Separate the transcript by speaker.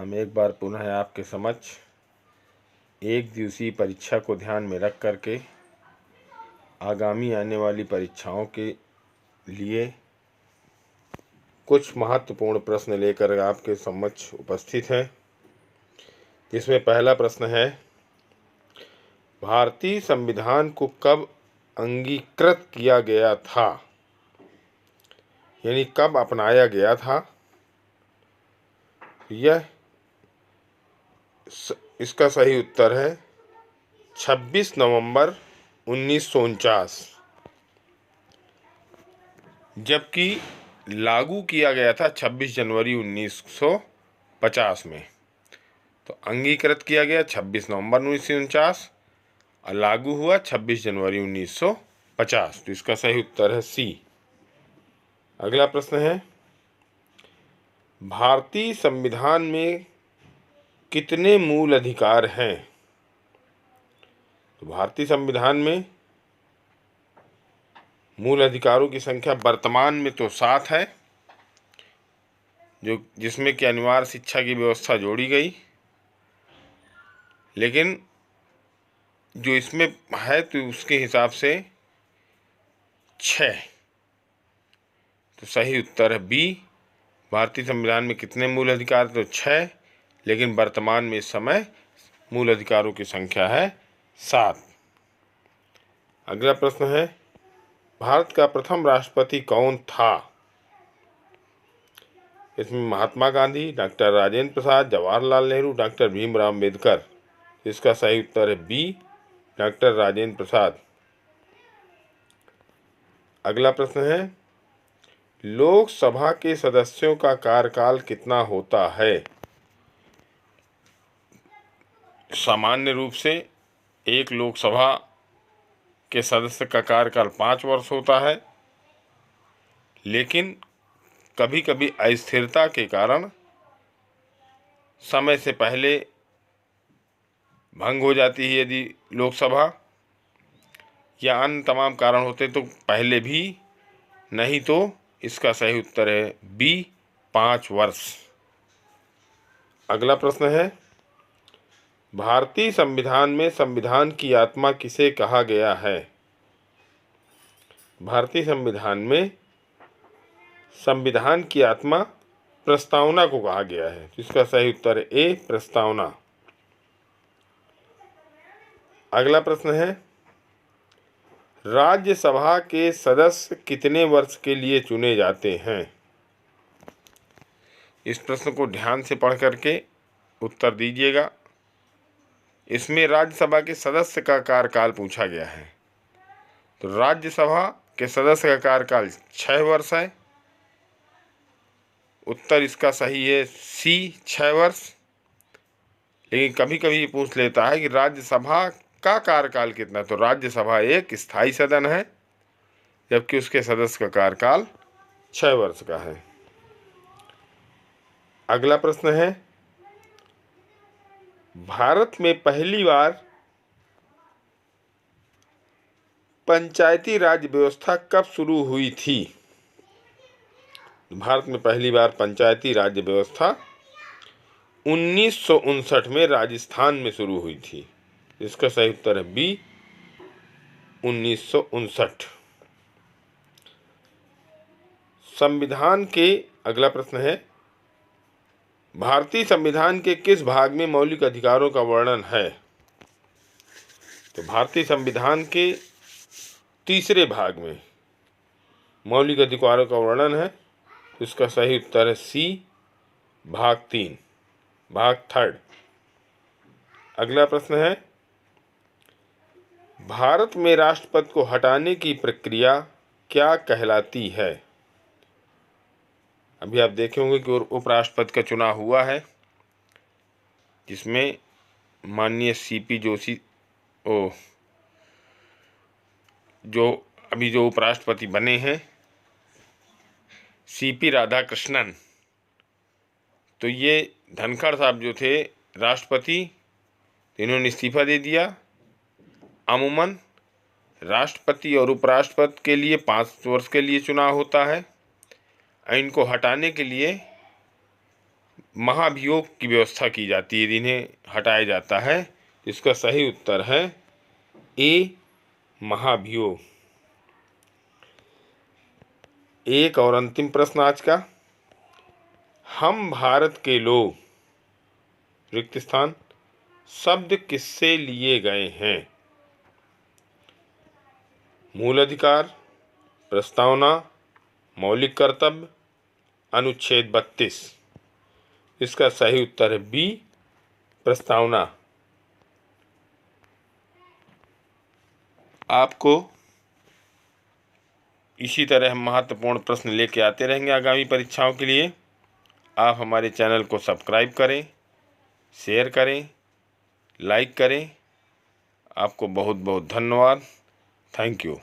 Speaker 1: हम एक बार पुनः आपके समक्ष एक दिवसीय परीक्षा को ध्यान में रख करके आगामी आने वाली परीक्षाओं के लिए कुछ महत्वपूर्ण प्रश्न लेकर आपके समक्ष उपस्थित हैं। इसमें पहला प्रश्न है, भारतीय संविधान को कब अंगीकृत किया गया था, यानी कब अपनाया गया था। इसका सही उत्तर है 26 नवंबर 1949, जबकि लागू किया गया था 26 जनवरी 1950 में। तो अंगीकृत किया गया 26 नवंबर 1949 और लागू हुआ 26 जनवरी 1950। तो इसका सही उत्तर है सी। अगला प्रश्न है, भारतीय संविधान में कितने मूल अधिकार हैं। तो भारतीय संविधान में मूल अधिकारों की संख्या वर्तमान में तो 7 है, जिसमें कि अनिवार्य शिक्षा की व्यवस्था जोड़ी गई, लेकिन जो इसमें है तो उसके हिसाब से 6। तो सही उत्तर है बी। भारतीय संविधान में कितने मूल अधिकार, तो 6, लेकिन वर्तमान में इस समय मूल अधिकारों की संख्या है 7। अगला प्रश्न है, भारत का प्रथम राष्ट्रपति कौन था। इसमें महात्मा गांधी, डॉक्टर राजेंद्र प्रसाद, जवाहरलाल नेहरू, डॉक्टर भीमराव अम्बेडकर। इसका सही उत्तर है बी, डॉक्टर राजेंद्र प्रसाद। अगला प्रश्न है, लोकसभा के सदस्यों का कार्यकाल कितना होता है। सामान्य रूप से एक लोकसभा के सदस्य का कार्यकाल 5 वर्ष होता है, लेकिन कभी कभी अस्थिरता के कारण समय से पहले भंग हो जाती है। यदि लोकसभा या अन्य तमाम कारण होते तो पहले भी, नहीं तो इसका सही उत्तर है बी, 5 वर्ष। अगला प्रश्न है, भारतीय संविधान में संविधान की आत्मा किसे कहा गया है। भारतीय संविधान में संविधान की आत्मा प्रस्तावना को कहा गया है। तो इसका सही उत्तर है ए, प्रस्तावना। अगला प्रश्न है, राज्यसभा के सदस्य कितने वर्ष के लिए चुने जाते हैं। इस प्रश्न को ध्यान से पढ़ करके उत्तर दीजिएगा। इसमें राज्यसभा के सदस्य का कार्यकाल पूछा गया है। तो राज्यसभा के सदस्य का कार्यकाल 6 वर्ष है। उत्तर इसका सही है सी, 6 वर्ष। लेकिन कभी कभी पूछ लेता है कि राज्यसभा का कार्यकाल कितना। तो राज्यसभा एक स्थायी सदन है, जबकि उसके सदस्य का कार्यकाल 6 वर्ष का है। अगला प्रश्न है, भारत में पहली बार पंचायती राज व्यवस्था कब शुरू हुई थी। भारत में पहली बार पंचायती राज व्यवस्था 1959 में राजस्थान में शुरू हुई थी। इसका सही उत्तर है बी, 1959। संविधान के अगला प्रश्न है, भारतीय संविधान के किस भाग में मौलिक अधिकारों का वर्णन है। तो भारतीय संविधान के तीसरे भाग में मौलिक अधिकारों का वर्णन है। इसका सही उत्तर है सी, भाग 3, भाग 3। अगला प्रश्न है, भारत में राष्ट्रपति को हटाने की प्रक्रिया क्या कहलाती है। अभी आप देखे होंगे कि उपराष्ट्रपति का चुनाव हुआ है, जिसमें माननीय सीपी जोशी जो अभी जो उपराष्ट्रपति बने हैं, सीपी राधाकृष्णन। तो ये धनखड़ साहब जो थे राष्ट्रपति, इन्होंने इस्तीफा दे दिया। अमूमन राष्ट्रपति और उपराष्ट्रपति के लिए 5 वर्ष के लिए चुनाव होता है। इनको हटाने के लिए महाभियोग की व्यवस्था की जाती है, इन्हें हटाया जाता है। इसका सही उत्तर है ए, महाभियोग। एक और अंतिम प्रश्न आज का। हम भारत के लोग रिक्त स्थान शब्द किससे लिए गए हैं? मूल अधिकार, प्रस्तावना, मौलिक कर्तव्य, अनुच्छेद 32। इसका सही उत्तर है बी, प्रस्तावना। आपको इसी तरह हम महत्वपूर्ण प्रश्न लेके आते रहेंगे आगामी परीक्षाओं के लिए। आप हमारे चैनल को सब्सक्राइब करें, शेयर करें, लाइक करें। आपको बहुत बहुत धन्यवाद। Thank you.